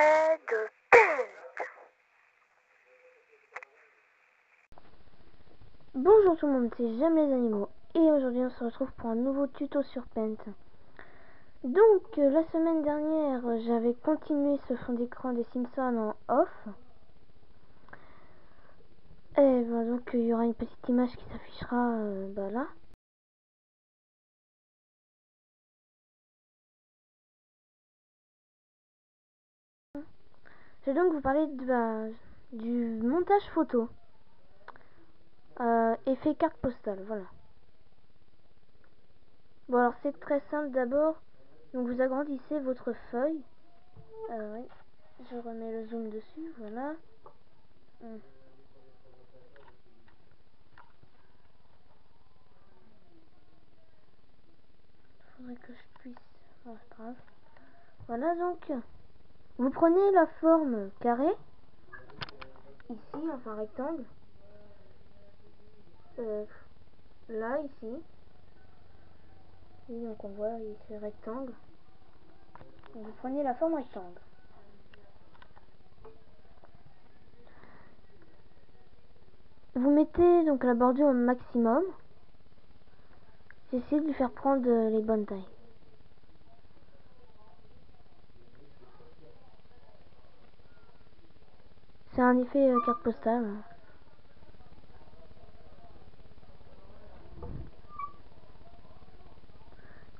de Paint. Bonjour tout le monde, c'est J'aime les animaux et aujourd'hui on se retrouve pour un nouveau tuto sur Paint. Donc la semaine dernière j'avais continué ce fond d'écran des Simpsons en off. Et ben, donc il y aura une petite image qui s'affichera là. Je vais donc vous parler du montage photo. Effet carte postale, voilà. Bon alors c'est très simple d'abord. Donc vous agrandissez votre feuille. Oui, je remets le zoom dessus, voilà. Faudrait que je puisse... Oh, c'est grave. Voilà, donc vous prenez la forme carré, ici, enfin rectangle, là, ici, et donc on voit ici rectangle. Donc, vous prenez la forme rectangle. Vous mettez donc la bordure au maximum. J'essaie de lui faire prendre les bonnes tailles. C'est un effet carte postale.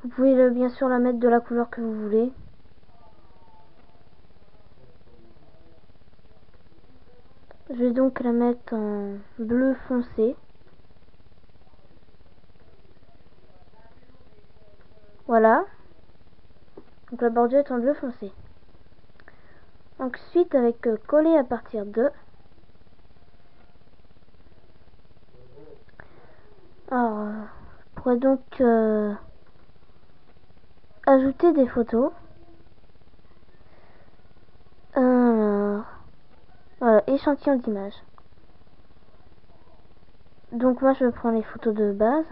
Vous pouvez bien sûr la mettre de la couleur que vous voulez. Je vais donc la mettre en bleu foncé. Voilà. Donc la bordure est en bleu foncé. Ensuite, avec coller à partir de... Alors, je pourrais donc ajouter des photos. Alors, voilà, échantillon d'images. Donc moi je prends les photos de base.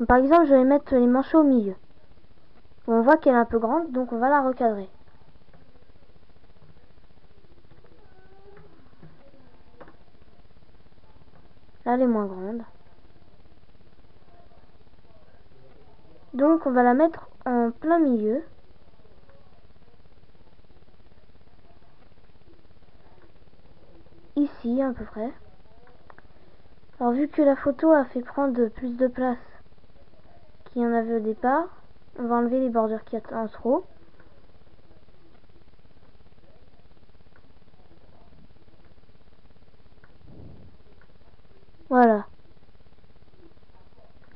Par exemple, je vais mettre les manchots au milieu. On voit qu'elle est un peu grande, donc on va la recadrer. Là, elle est moins grande. Donc on va la mettre en plein milieu. Ici, à peu près. Alors vu que la photo a fait prendre plus de place qu'il y en avait au départ, on va enlever les bordures qui sont en trop. Voilà.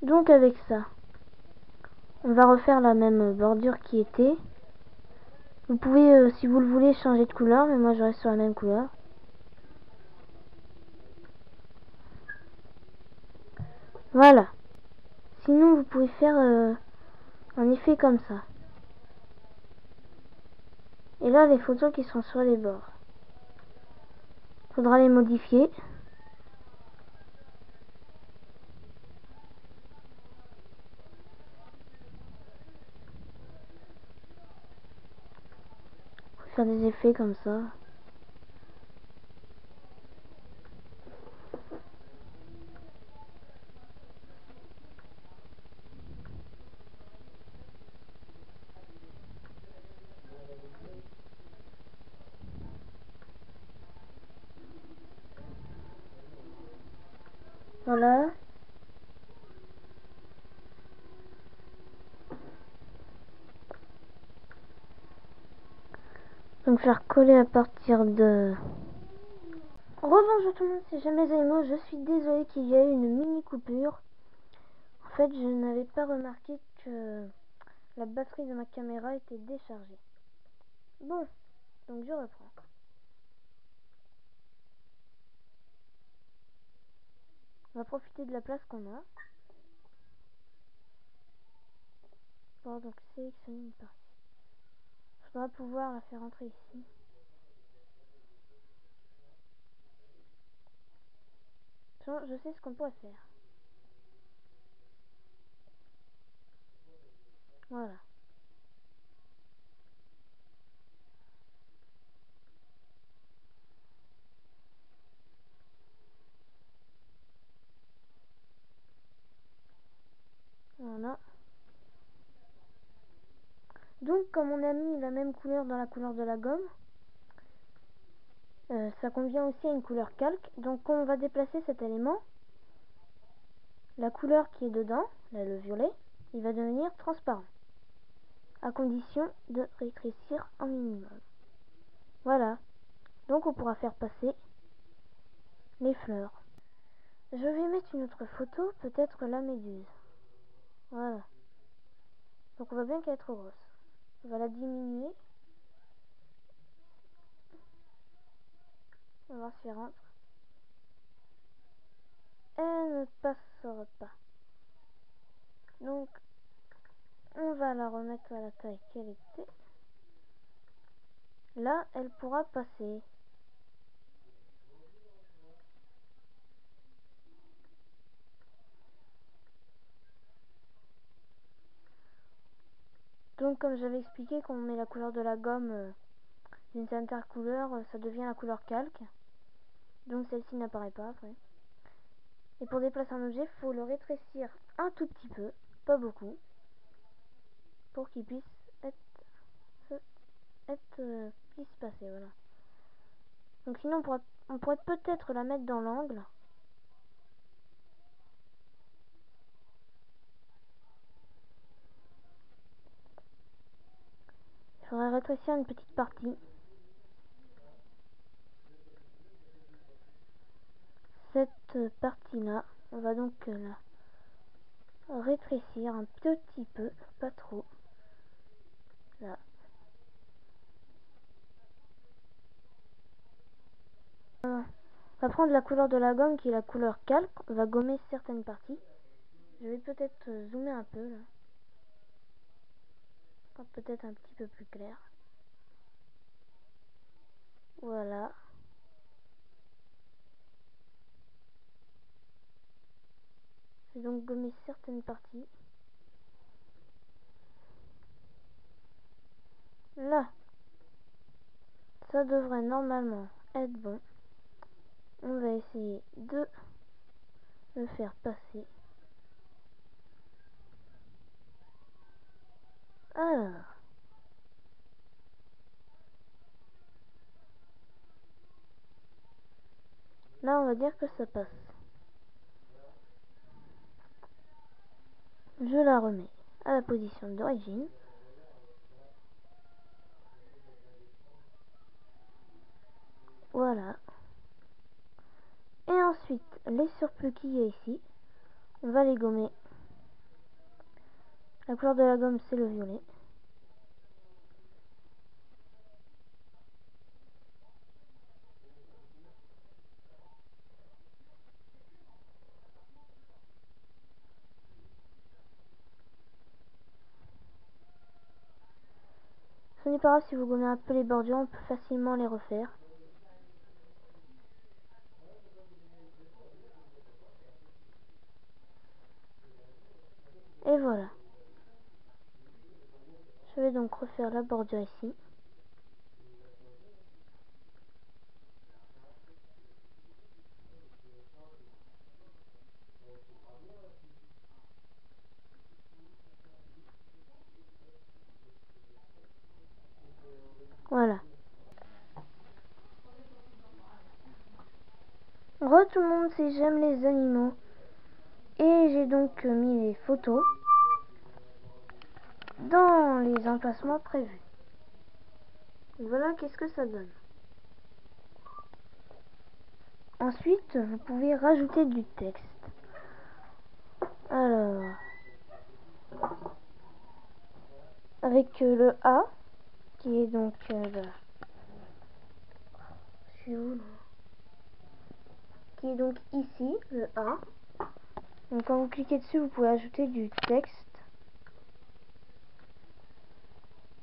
Donc avec ça, on va refaire la même bordure qui était. Vous pouvez, si vous le voulez, changer de couleur, mais moi je reste sur la même couleur. Voilà. Sinon, vous pouvez faire un effet comme ça. Et là, les photos qui sont sur les bords, faudra les modifier. Faire des effets comme ça. Voilà. Donc faire coller à partir de... Rebonjour tout le monde, c'est J'aime les animaux. Je suis désolée qu'il y ait eu une mini coupure. En fait, je n'avais pas remarqué que la batterie de ma caméra était déchargée. Bon, donc je reprends. On va profiter de la place qu'on a. Bon, donc sélectionner une partie. Je dois pouvoir la faire entrer ici. Je sais ce qu'on pourrait faire. Voilà. Donc comme on a mis la même couleur dans la couleur de la gomme, ça convient aussi à une couleur calque. Donc quand on va déplacer cet élément, la couleur qui est dedans, là le violet, il va devenir transparent, à condition de rétrécir un minimum. Voilà, donc on pourra faire passer les fleurs. Je vais mettre une autre photo, peut-être la méduse. Voilà. Donc on voit bien qu'elle est trop grosse. On va la diminuer. On va voir si elle rentre. Elle ne passera pas. Donc on va la remettre à la taille qu'elle était. Là, elle pourra passer. Donc comme j'avais expliqué, quand on met la couleur de la gomme d'une certaine couleur, ça devient la couleur calque. Donc celle-ci n'apparaît pas après. Et pour déplacer un objet, il faut le rétrécir un tout petit peu, pas beaucoup, pour qu'il puisse puisse passer, voilà. Donc sinon on pourrait peut-être la mettre dans l'angle. Il faudrait rétrécir une petite partie. Cette partie-là, on va donc la rétrécir un petit peu, pas trop. Là. On va prendre la couleur de la gomme qui est la couleur calque. On va gommer certaines parties. Je vais peut-être zoomer un peu là. Peut-être un petit peu plus clair. Voilà. Je vais donc gommer certaines parties. Là. Ça devrait normalement être bon. On va essayer de le faire passer. Alors. Là, on va dire que ça passe. Je la remets à la position d'origine. Voilà. Et ensuite, les surplus qu'il y a ici, on va les gommer. La couleur de la gomme, c'est le violet. Ce n'est pas grave si vous gommez un peu les bordures, on peut facilement les refaire. Et voilà. Je vais donc refaire la bordure ici. Voilà. Re tout le monde, si j'aime les animaux. Et j'ai donc mis les photos dans les emplacements prévus. Voilà qu'est-ce que ça donne. Ensuite, vous pouvez rajouter du texte. Alors, avec le A, qui est donc je suis où là, qui est donc ici, le A. Donc quand vous cliquez dessus, vous pouvez ajouter du texte.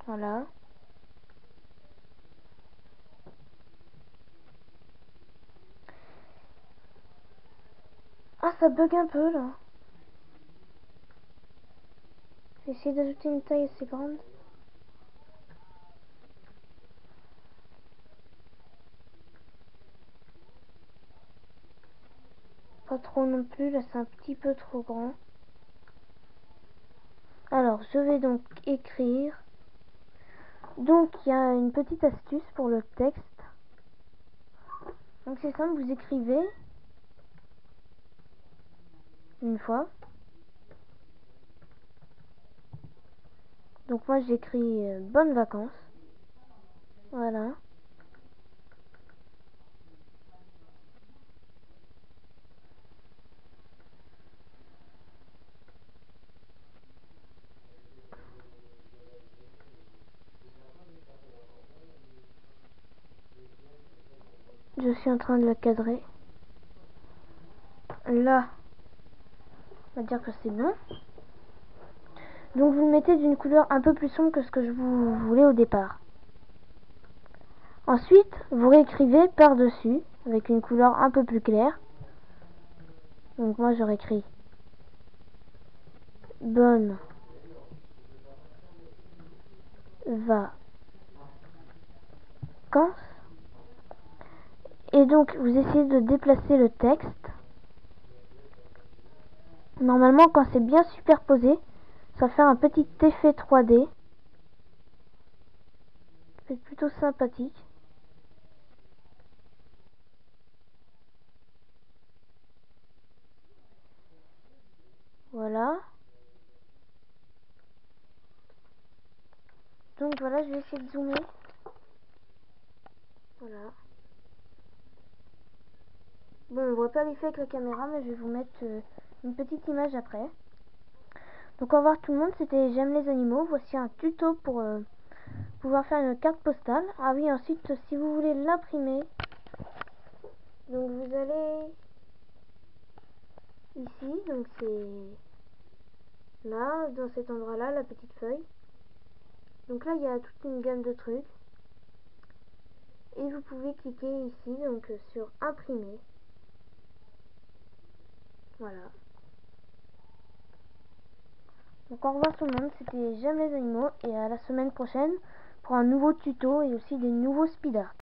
Voilà. Ah, ça bug un peu là. J'ai essayé d'ajouter une taille assez grande. Pas trop non plus, là c'est un petit peu trop grand. Alors, je vais donc écrire Donc il y a une petite astuce pour le texte. Donc c'est simple, vous écrivez une fois. Donc moi j'écris bonnes vacances. Voilà. Je suis en train de le cadrer. Là, on va dire que c'est bon. Donc vous le mettez d'une couleur un peu plus sombre que ce que je vous voulais au départ. Ensuite, vous réécrivez par-dessus avec une couleur un peu plus claire. Donc moi j'aurais écrit bonne vacances. Et donc vous essayez de déplacer le texte. Normalement quand c'est bien superposé, ça fait un petit effet 3D. C'est plutôt sympathique. Voilà. Donc voilà, je vais essayer de zoomer. Voilà. Bon, on voit pas l'effet avec la caméra, mais je vais vous mettre une petite image après. Donc au revoir tout le monde, c'était J'aime les animaux. Voici un tuto pour pouvoir faire une carte postale. Ah oui, ensuite, si vous voulez l'imprimer, donc vous allez ici, donc c'est là, dans cet endroit-là, la petite feuille. Donc là, il y a toute une gamme de trucs. Et vous pouvez cliquer ici, donc sur imprimer. Voilà. Donc au revoir tout le monde, c'était J'aime les animaux et à la semaine prochaine pour un nouveau tuto et aussi des nouveaux speed art.